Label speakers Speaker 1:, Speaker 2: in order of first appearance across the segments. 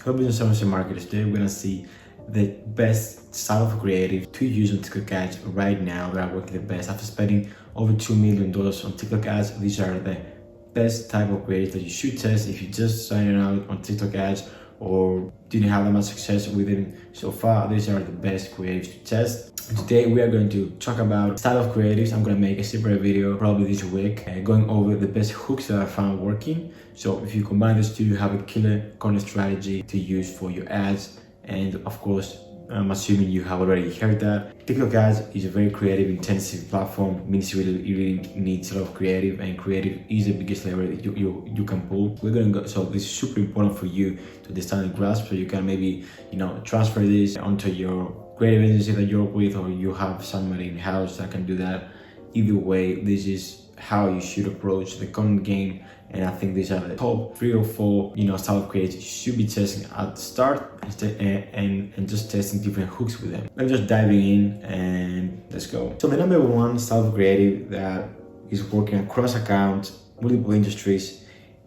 Speaker 1: Helping service marketers. Today we're gonna see the best style of creative to use on TikTok ads right now that are working the best. After spending over $2 million on TikTok ads, these are the best type of creative that you should test if you just started out on TikTok ads or didn't have that much success with them so far. These are the best creatives to test. Today we are going to talk about style of creatives. I'm going to make a separate video probably this week going over the best hooks that I found working. So if you combine these two, you have a killer content strategy to use for your ads. And of course, I'm assuming you have already heard that TikTok ads is a very creative intensive platform, means you really need a lot of creative, and creative is the biggest lever that you can pull. We're gonna go, so this is super important for you to understand and grasp, so you can maybe transfer this onto your creative agency that you're with, or you have somebody in house that can do that. Either way, this is how you should approach the content game. And I think these are the top 3 or 4 style of creators you should be testing at the start, and just testing different hooks with them. I'm just diving in and let's go. So the number 1 style of creative that is working across accounts, multiple industries,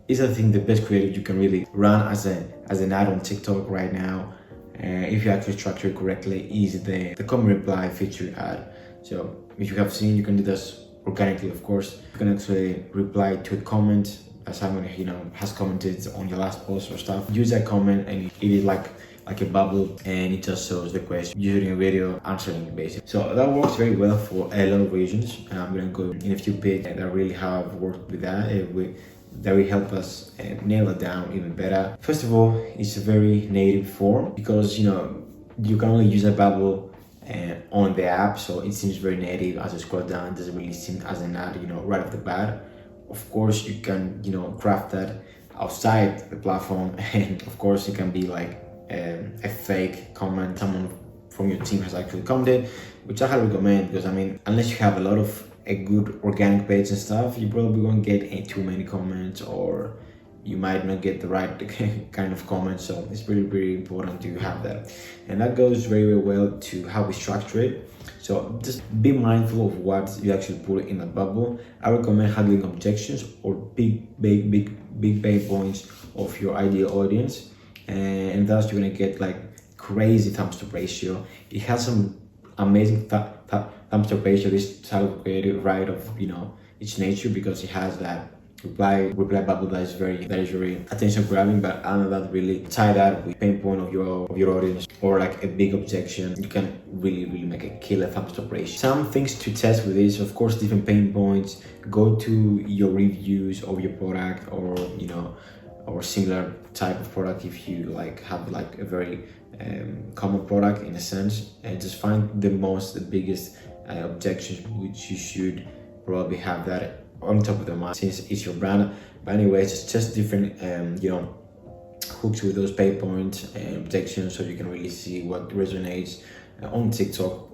Speaker 1: is I think the best creative you can really run as an ad on TikTok right now. If you actually structure it correctly, is the comment reply feature ad. So if you have seen, you can do this organically, of course. You can actually reply to a comment as someone has commented on your last post or stuff. Use that comment and it is like a bubble, and it just shows the question using a video answering basically. So that works very well for a lot of reasons. I'm gonna go in a few pages that really have worked with that. That will help us nail it down even better. First of all, it's a very native form because you can only use a bubble on the app, so it seems very native. As you scroll down, it doesn't really seem as an ad right off the bat. Of course, you can craft that outside the platform, and of course it can be like a fake comment someone from your team has actually commented, which I highly recommend, because unless you have a lot of a good organic page and stuff, you probably won't get too many comments, or you might not get the right kind of comments. So it's really important to have that, and that goes very well to how we structure it. So just be mindful of what you actually put in a bubble. I recommend handling objections or big pain points of your ideal audience, and thus you're gonna get like crazy thumbs up ratio. It has some amazing thumbs up ratio, this type of creative, right, of its nature, because it has that reply bubble that is very attention grabbing. But other than that, really tie that with pain point of your audience, or like a big objection, you can really make a killer thumbs up ratio. Some things to test with this, of course, different pain points. Go to your reviews of your product, or similar type of product if you have a very common product in a sense, and just find the biggest objections, which you should probably have that on top of the mind since it's your brand. But anyway, just different hooks with those pain points and objections, so you can really see what resonates on TikTok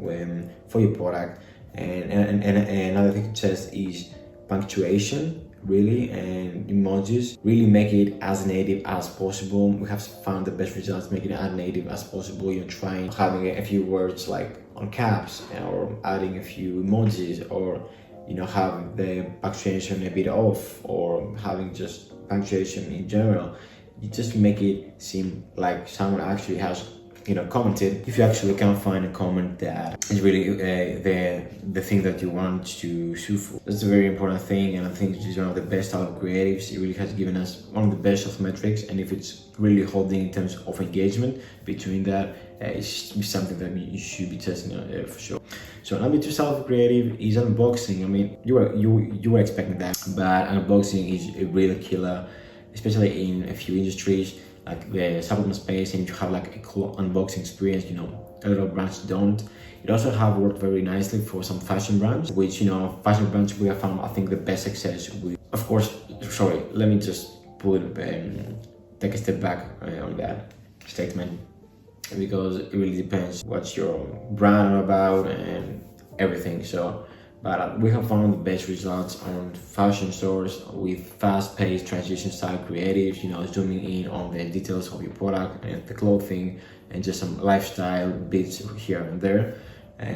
Speaker 1: for your product. And another thing to test is punctuation, really, and emojis. Really make it as native as possible. We have found the best results making it as native as possible. Trying having a few words like on caps, or adding a few emojis, or having the punctuation a bit off, or having just punctuation in general. You just make it seem like someone actually has commented. If you actually can't find a comment that is really the thing that you want to sue for, that's a very important thing. And I think it's one of the best out of creatives. It really has given us one of the best of metrics, and if it's really holding in terms of engagement between that, it's something that you should be testing for sure. So number 2 style of creative is unboxing. You were expecting that, but unboxing is a real killer, especially in a few industries like the supplement space, and you have like a cool unboxing experience. A lot of brands don't. It also have worked very nicely for some fashion brands, which fashion brands we have found I think the best success with. Of course, sorry, let me just take a step back on that statement, because it really depends what your brand are about and everything. But we have found the best results on fashion stores with fast-paced transition style creatives, zooming in on the details of your product and the clothing, and just some lifestyle bits here and there.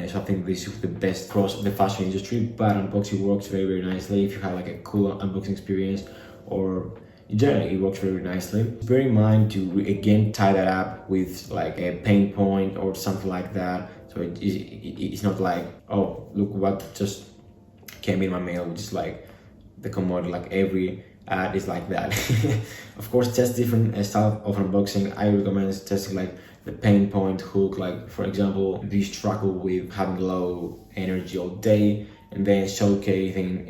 Speaker 1: So I think this is the best across the fashion industry. But unboxing works very nicely if you have like a cool unboxing experience, or in general, it works very nicely. Bear in mind to again tie that up with like a pain point or something like that. So it's not like, oh, look what just came in my mail, which is like the commodity, like every ad is like that. Of course, test different style of unboxing. I recommend testing like the pain point hook, like for example, do you struggle with having low energy all day, and then showcasing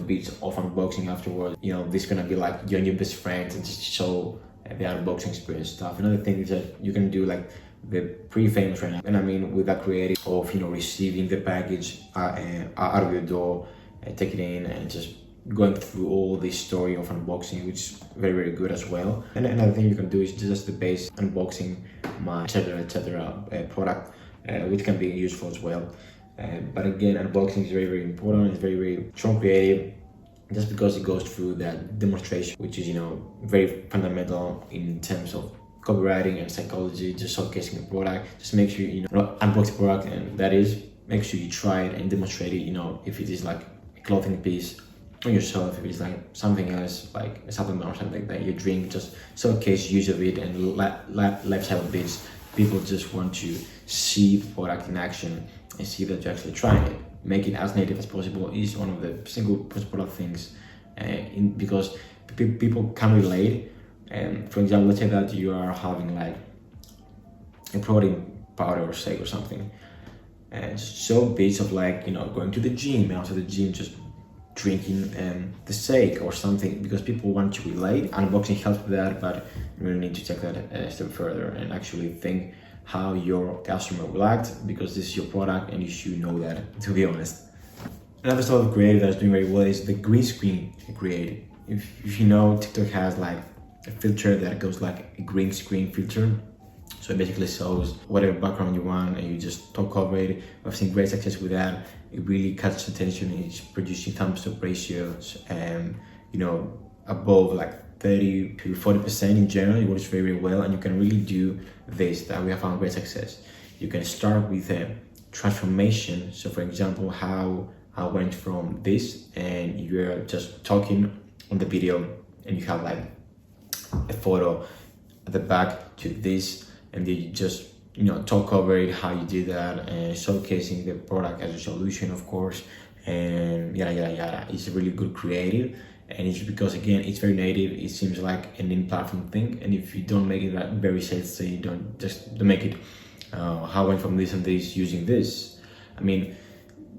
Speaker 1: bits of unboxing afterwards. This is gonna be like your new best friend and just show the unboxing experience stuff. Another thing is that you can do like the pre-famous right now, and I mean with that creative of receiving the package out of your door, take it in, and just going through all this story of unboxing, which is very, very good as well. And another thing you can do is just the base unboxing my etc product, which can be useful as well. But again, unboxing is very, very important. It's very, very strong creative, just because it goes through that demonstration, which is very fundamental in terms of copywriting and psychology, just showcasing the product. Just make sure unbox the product, and that is, make sure you try it and demonstrate it. If it is like a clothing piece on yourself, if it's like something else, like a supplement or something that you drink, just showcase use of it and lifestyle bits. People just want to see the product in action and see that you're actually trying it. Make it as native as possible is one of the single principal things, because people can relate. And for example, let's say that you are having like a protein powder or shake or something, and just show bits of like going to the gym, and after the gym just drinking the shake or something, because people want to relate. Unboxing helps with that, but you really need to take that a step further and actually think how your customer will act, because this is your product and you should know that, to be honest. Another style of creative that's doing very well is the green screen creative. If you know, TikTok has like a filter that goes like a green screen filter. So it basically shows whatever background you want and you just top cover it. I've seen great success with that. It really catches attention. It's producing thumbs up ratios and above like 30 to 40% in general. It works very, very well, and you can really do this, that we have found great success. You can start with a transformation. So for example, how I went from this, and you're just talking on the video and you have like a photo at the back to this, and then you just talk over it, how you did that, and showcasing the product as a solution, of course, and yada yada yada. It's a really good creative, and it's because again it's very native. It seems like an in-platform thing, and if you don't make it that very salesy, you don't make it how I went from this and this using this. I mean,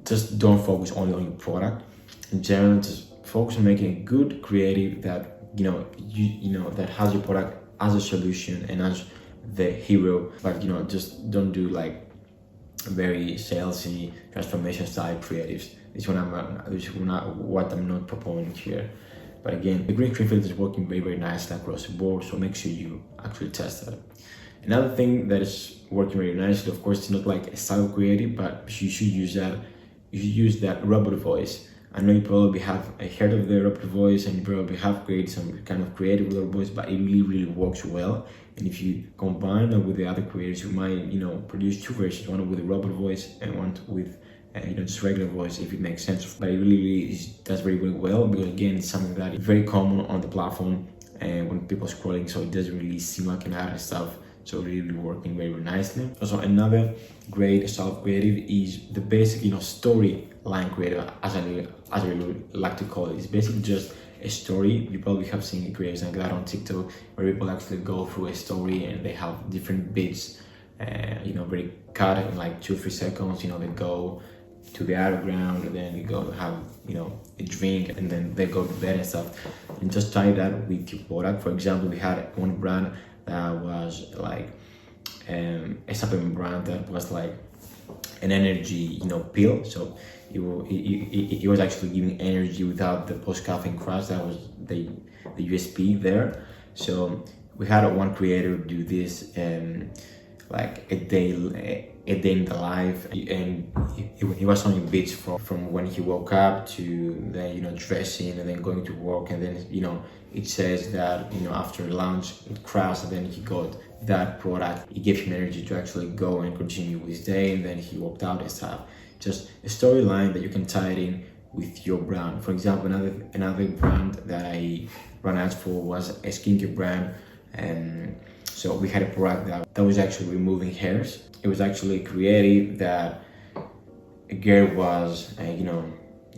Speaker 1: just don't focus only on your product. In general, just focus on making a good creative that that has your product as a solution and as the hero, but just don't do like very salesy transformation style creatives. This is what I'm not proposing here. But again, the green screen filter is working very, very nicely across the board, so make sure you actually test that. Another thing that is working very nicely, of course, it's not like a style creative, but you should use that. You should use that robot voice. I know you probably have heard of the robot voice, and you probably have created some kind of creative robot voice, but it really, really works well. And if you combine that with the other creators, you might, produce two versions, one with the robot voice and one with, just regular voice, if it makes sense. But it really does very, very well, because again, it's something that is very common on the platform and when people are scrolling, so it doesn't really seem like an ad and stuff. So really working very, very nicely. Also, another great style of creative is the basic, storyline creative, as I really like to call it. It's basically just a story. You probably have seen creators like that on TikTok, where people actually go through a story and they have different bits, very cut in like 2 or 3 seconds. They go to the underground, and then they go have a drink, and then they go to bed and stuff. And just tie that with your product. For example, we had one brand that was like a supplement brand that was like an energy pill. So it was actually giving energy without the post-caffeine crash. That was the USP there. So we had one creator do this like a day in the life, and he was showing bits from when he woke up to then dressing and then going to work, and then it says that after lunch it crashed, and then he got that product. It gave him energy to actually go and continue with his day, and then he worked out and stuff. Just a storyline that you can tie it in with your brand. For example, another brand that I ran ads for was a skincare brand, and so we had a product that was actually removing hairs. It was actually creative that a girl was,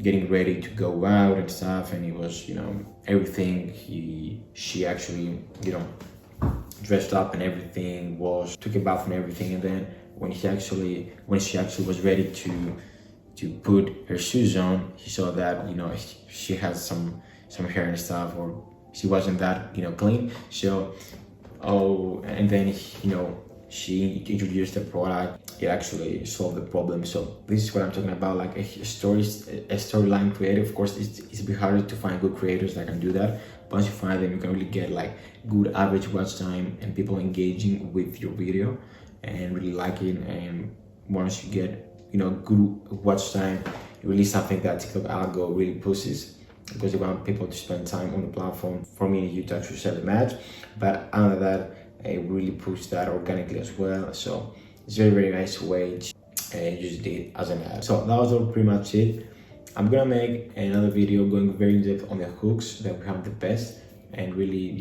Speaker 1: getting ready to go out and stuff, and it was, everything. She actually, dressed up and everything, was took a bath and everything, and then when she actually was ready to put her shoes on, he saw that she had some hair and stuff, or she wasn't that clean. So and then she introduced the product. It actually solved the problem. So this is what I'm talking about, like a storyline creative. Of course, it's a bit harder to find good creators that can do that. Once you find them, you can really get like good average watch time and people engaging with your video and really liking. And once you get good watch time, really something that TikTok algo really pushes, because they want people to spend time on the platform for me and you to actually sell the match. But under that, it really push that organically as well. So it's a very nice way to use it as an ad. So that was all pretty much it. I'm gonna make another video going very in depth on the hooks that we have the best, and really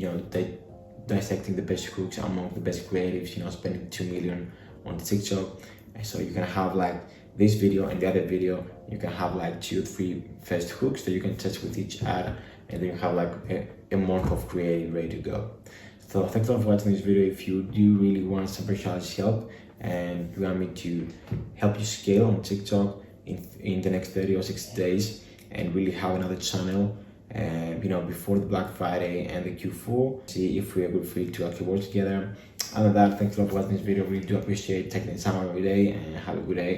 Speaker 1: dissecting the best hooks among the best creatives, spending 2 million on TikTok. And so you can have like this video and the other video, you can have like 2 or 3 first hooks that you can test with each ad, and then you have like a month of creating ready to go. So thanks a lot for watching this video. If you do really want some personalized help and you want me to help you scale on TikTok in the next 30 or 60 days and really have another channel before the Black Friday and the Q4, see if we are good fit to actually work together. Other than that, thanks a lot for watching this video. Really do appreciate taking the time out every day, and have a good day.